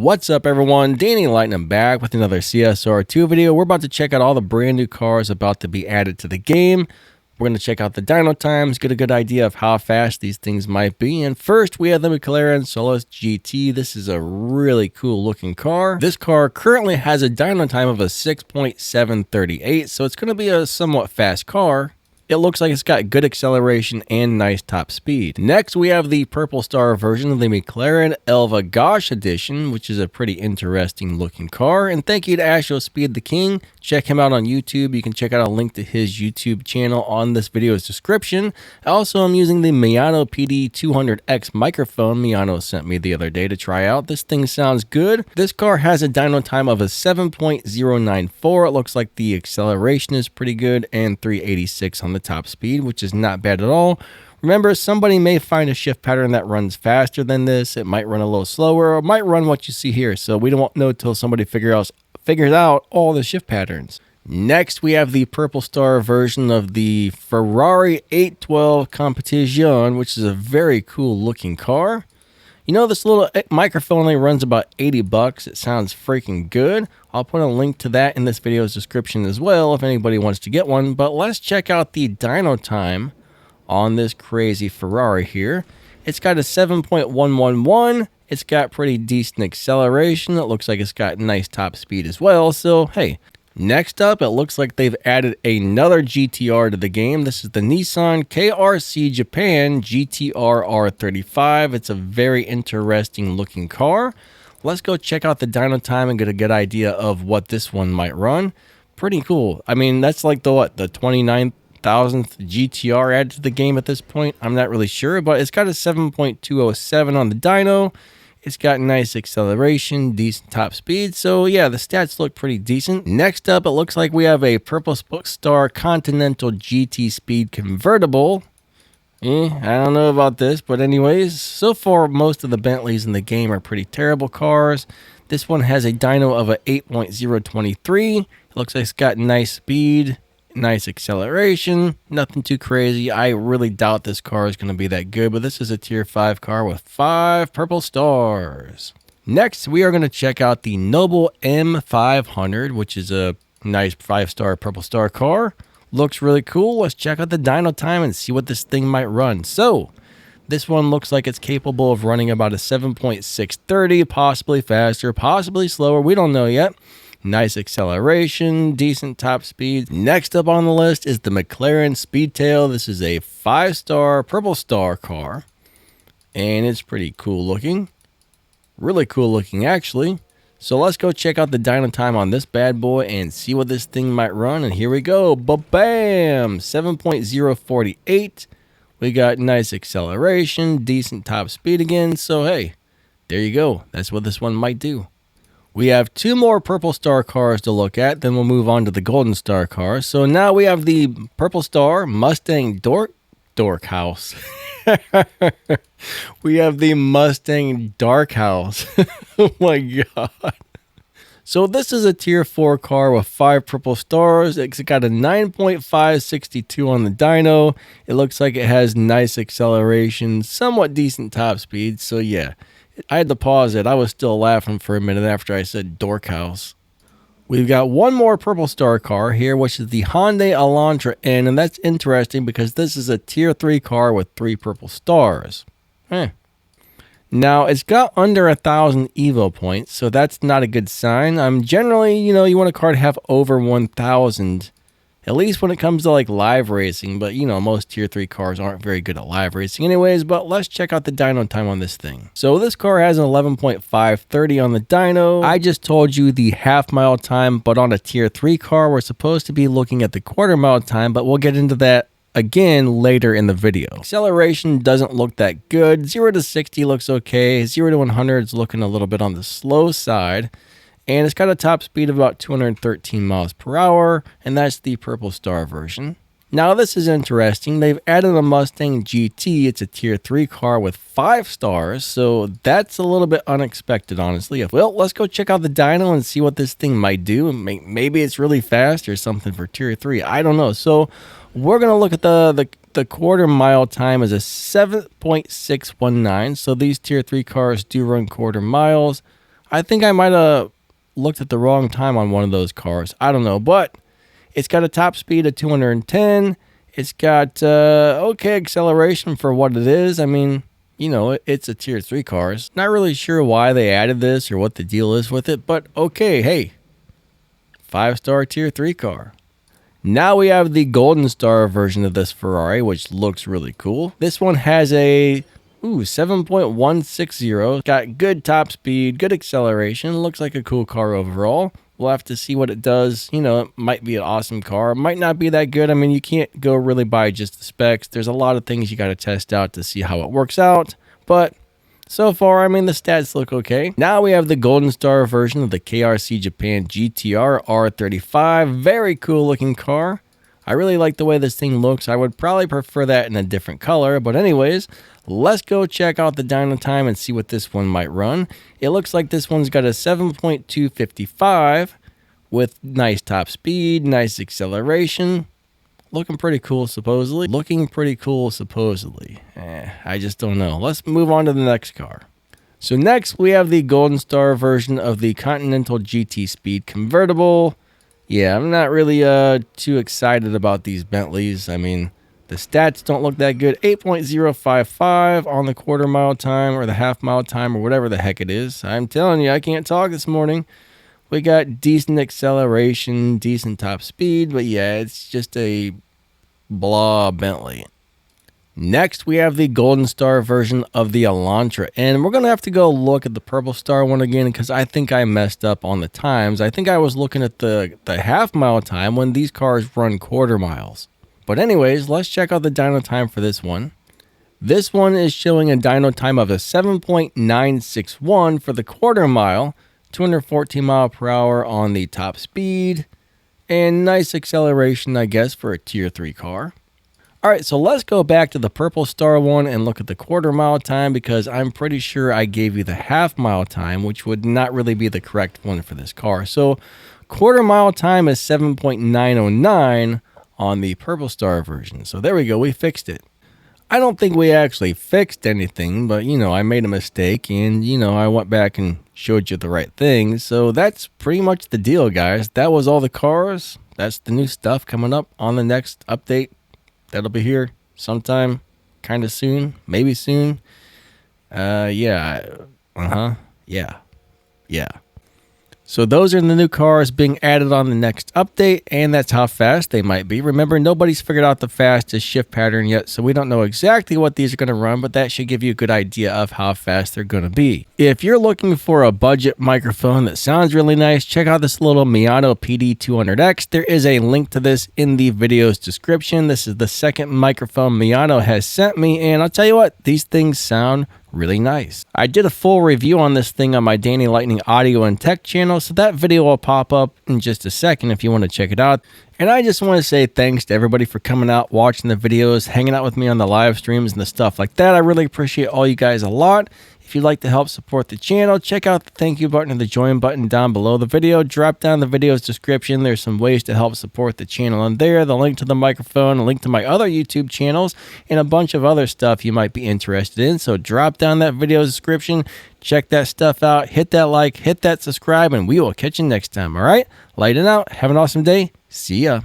What's up everyone, Danny Lightning back with another CSR2 video. We're about to check out all the brand new cars about to be added to the game. We're going to check out the dyno times, get a good idea of how fast these things might be. And first we have the McLaren Solus GT. This is a really cool looking car. This car currently has a dyno time of a 6.738, so it's going to be a somewhat fast car. It looks like it's got good acceleration and nice top speed. Next, we have the Purple Star version of the McLaren Elva Gosh Edition, which is a pretty interesting looking car. And thank you to Asho Speed the King. Check him out on YouTube. You can check out a link to his YouTube channel on this video's description. Also, I'm using the Maono PD200X microphone Maono sent me the other day to try out. This thing sounds good. This car has a dyno time of a 7.094. It looks like the acceleration is pretty good and 386 on the top speed, which is not bad at all. Remember, somebody may find a shift pattern that runs faster than this. It might run a little slower, or it might run what you see here. So we don't know until somebody figures out all the shift patterns. Next, we have the Purple Star version of the Ferrari 812 Competition, which is a very cool looking car. You know, this little microphone only runs about 80 bucks. It sounds freaking good. I'll put a link to that in this video's description as well if anybody wants to get one. But let's check out the dyno time on this crazy Ferrari here. It's got a 7.111. It's got pretty decent acceleration. It looks like it's got nice top speed as well. So, hey. Next up, it looks like they've added another GTR to the game. This is the Nissan KRC Japan GTR R35. It's a very interesting looking car. Let's go check out the dyno time and get a good idea of what this one might run. Pretty cool. I mean, that's like the 29,000th GTR added to the game at this point. I'm not really sure, but it's got a 7.207 on the dyno. It's got nice acceleration, decent top speed. So yeah, the stats look pretty decent. Next up, it looks like we have a Purple Star Continental GT Speed Convertible. I don't know about this, but anyways, so far most of the Bentleys in the game are pretty terrible cars. This one has a dyno of a 8.023. It looks like it's got nice speed, nice acceleration, nothing too crazy. I really doubt this car is going to be that good, but this is a tier 5 car with 5 purple stars. Next, we are going to check out the Noble M500, which is a nice 5-star purple star car. Looks really cool. Let's check out the dyno time and see what this thing might run. So, this one looks like it's capable of running about a 7.630, possibly faster, possibly slower. We don't know yet. Nice acceleration, decent top speed. Next up on the list is the McLaren Speedtail. This is a 5-star purple star car, and it's pretty cool looking. Really cool looking, actually. So let's go check out the dyno time on this bad boy and see what this thing might run. And here we go. Ba-bam! 7.048. We got nice acceleration, decent top speed again. So hey, there you go. That's what this one might do. We have 2 more Purple Star cars to look at, then we'll move on to the Golden Star cars. So now we have the Purple Star Mustang Dork House. We have the Mustang Dark House. Oh my god. So this is a tier 4 car with 5 purple stars. It's got a 9.562 on the dyno. It looks like it has nice acceleration, somewhat decent top speed. So yeah. I had to pause it. I was still laughing for a minute after I said Dork House. We've got one more Purple Star car here, which is the Hyundai Elantra N, and that's interesting because this is a tier 3 car with 3 purple stars. Now, it's got under 1,000 Evo points, so that's not a good sign. Generally, you want a car to have over 1,000, at least when it comes to like live racing, but most tier 3 cars aren't very good at live racing anyways. But let's check out the dyno time on this thing. So this car has an 11.530 on the dyno. I just told you the half-mile time, but on a tier 3 car, we're supposed to be looking at the quarter-mile time, but we'll get into that again later in the video. Acceleration doesn't look that good. 0 to 60 looks okay. 0 to 100 is looking a little bit on the slow side. And it's got a top speed of about 213 miles per hour, and that's the Purple Star version. Now this is interesting. They've added a Mustang GT. It's a tier 3 car with 5 stars, so that's a little bit unexpected, honestly. Well, let's go check out the dyno and see what this thing might do. Maybe it's really fast or something for tier 3. I don't know. So we're going to look at the quarter mile time as a 7.619. So these tier 3 cars do run quarter miles. I think I might have looked at the wrong time on one of those cars. I don't know, but it's got a top speed of 210. It's got okay acceleration for what it is. I mean, you know, it's a tier 3 cars. Not really sure why they added this or what the deal is with it, but okay, hey, 5-star tier 3 car. Now we have the Golden Star version of this Ferrari, which looks really cool. This one has a 7.160. Got good top speed, good acceleration. Looks like a cool car overall. We'll have to see what it does. You know, it might be an awesome car. It might not be that good. I mean, you can't go really by just the specs. There's a lot of things you got to test out to see how it works out. But so far, I mean, the stats look okay. Now we have the Golden Star version of the KRC Japan GTR R35. Very cool looking car. I really like the way this thing looks. I would probably prefer that in a different color. But anyways, let's go check out the dyno time and see what this one might run. It looks like this one's got a 7.255 with nice top speed, nice acceleration. Looking pretty cool, supposedly. I just don't know. Let's move on to the next car. So next, we have the Golden Star version of the Continental GT Speed convertible. Yeah, I'm not really too excited about these Bentleys. I mean, the stats don't look that good. 8.055 on the quarter-mile time or the half-mile time or whatever the heck it is. I'm telling you, I can't talk this morning. We got decent acceleration, decent top speed, but yeah, it's just a blah Bentley. Next, we have the Golden Star version of the Elantra, and we're going to have to go look at the Purple Star one again because I think I messed up on the times. I think I was looking at the half-mile time when these cars run quarter miles. But anyways, let's check out the dyno time for this one. This one is showing a dyno time of a 7.961 for the quarter mile, 214 mile per hour on the top speed, and nice acceleration, I guess, for a tier 3 car. All right, so let's go back to the Purple Star one and look at the quarter mile time because I'm pretty sure I gave you the half mile time, which would not really be the correct one for this car. So quarter mile time is 7.909 on the Purple Star version. So there we go, we fixed it. I don't think we actually fixed anything, but, you know, I made a mistake and, you know, I went back and showed you the right thing. So that's pretty much the deal, guys. That was all the cars. That's the new stuff coming up on the next update. That'll be here sometime, kind of soon, maybe soon. Yeah. So those are the new cars being added on the next update, and that's how fast they might be. Remember, nobody's figured out the fastest shift pattern yet, so we don't know exactly what these are going to run, but that should give you a good idea of how fast they're going to be. If you're looking for a budget microphone that sounds really nice, check out this little Maono PD200X. There is a link to this in the video's description. This is the second microphone Maono has sent me, and I'll tell you what, these things sound really nice. I did a full review on this thing on my Danny Lightning Audio and Tech channel, so that video will pop up in just a second if you want to check it out. And I just want to say thanks to everybody for coming out, watching the videos, hanging out with me on the live streams and the stuff like that. I really appreciate all you guys a lot. If you'd like to help support the channel, check out the thank you button and the join button down below the video. Drop down the video's description. There's some ways to help support the channel in there. The link to the microphone, a link to my other YouTube channels, and a bunch of other stuff you might be interested in. So drop down that video's description. Check that stuff out. Hit that like, hit that subscribe, and we will catch you next time. All right? Lighten out. Have an awesome day. See ya.